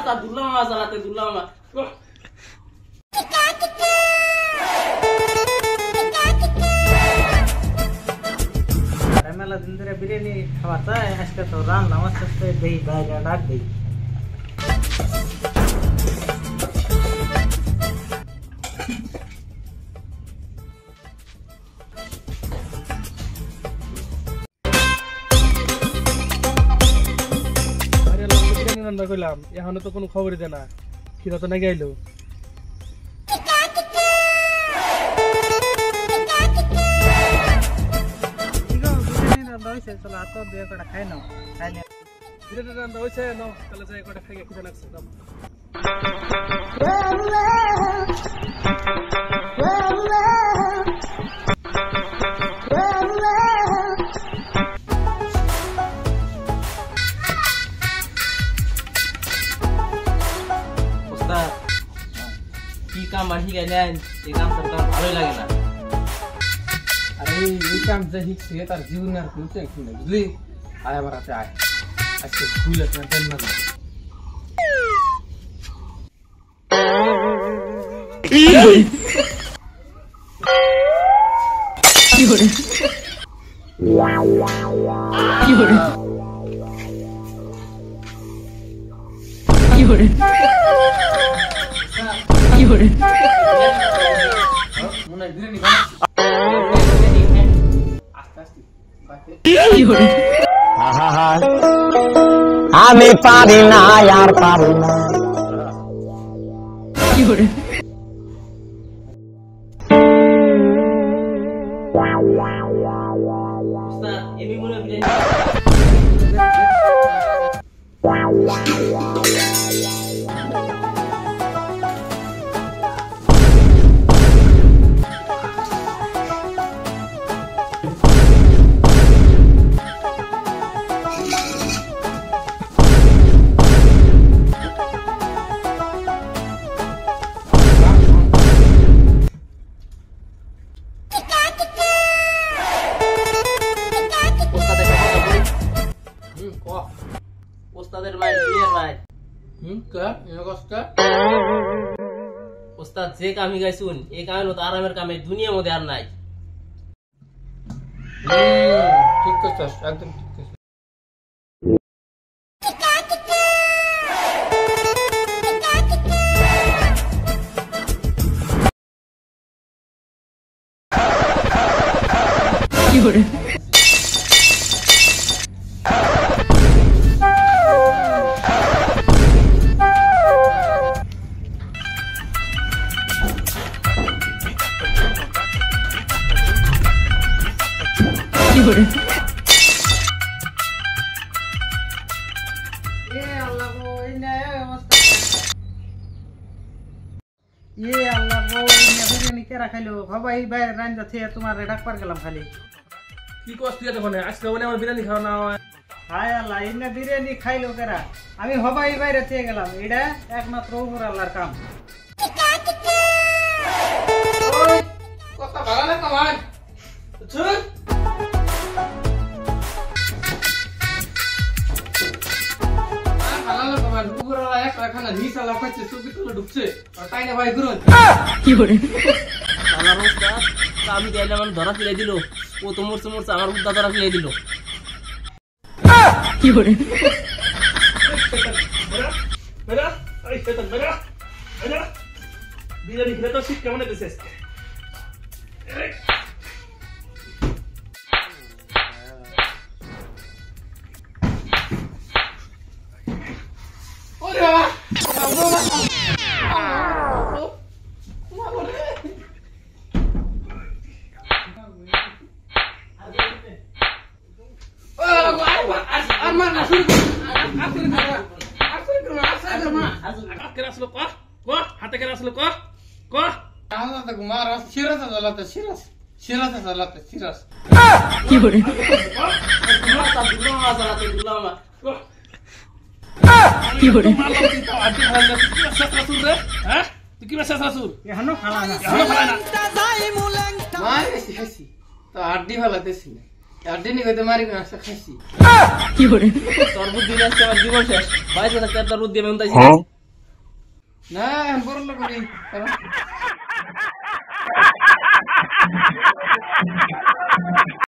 তা দুলা মামা চালাতে দুলা মামা মেলা দিন ধরে বিরিয়ানি খাওয়া চাই আজকে তো রান্না আমার সাথে দেই বাইরে ডাক দেই রান্না করলাম এখনো তো কোনো খবরই দেয় না খিদা তো নাকি আইলো রান্না হয়েছে চলো হাত দিয়ে কটা খাই নাও খাইলে বিরিয়ানি রান্না হয়েছে নাও তাহলে যাই কটা খাই খিদা লাগছে নাও কি কাম বাকি গেলেন এই কাম করতে ভালোই লাগে না আরে এই কাম যে শিখছে তার জীবনে আর কোনো টেনশন নেই বুঝলি আয় আমার হাতে আয় আজকে ভুল আছে দেন না মনে হয় বিরিয়ানি আস্তে আস্তে আমি পারি না আর পারি না উস্তাদ এমনি মনে বিরিয়ানি ওস্তাদের ভাই দুনিয়ার ভাই কা এনে কষ্ট ওস্তাদ যে কামি গাইছুন এই কামের মতো আরামের কামে দুনিয়ার মধ্যে আর নাই ঠিক করছস একদম ঠিক করছস বিরিয়ানি কেরা খাইলো ভাবাই ভাই রান্না থেকে তোমার ডাকবার গেলাম খালি কি কষ্ট আছে কোনে আজকে মানে আমার বিরিয়ানি খাওয়া না হয় হায় আল্লাহ ইন্না বিরিয়ানি খাইলো কেরা আমি হবাই বাইরে থেকে গেলাম এটা একমাত্র উপর আল্লাহর কাম কথা ভালো না কামান চল ভালো না কামান উপরওয়ালা এক রাখানা নিচা লাফাচ্ছে সুবি তুলে ঢুকছে আর তাইনে ভাই গুরুন আমার ওস্তাদ আমি দিলাম আমার ধরা ফেলে দিল ও তো মরছে মরছে আমার উদ্দা ধরা ফেলে দিল বেরা এই শয়তান বেরা বেরা বিরিয়ানি খেলে তো শীত কেমন হইতেছে ওরে বাবা হাতে কেন আসলো ক ক দুলা মামা চালাতে দুলা মামা তুই কি মেসেজ আসুর এখনো খালা না আড্ডি ভালাতেছি না আর দিনই কইতে মারি কোন একটা খাইছি তোর বুদ্ধি নিয়ে আজকে আমার জীবন শেষ বাইরে থাকতে আর তোর বুদ্ধি আমি উন্তাইছি না বড় লোক নেই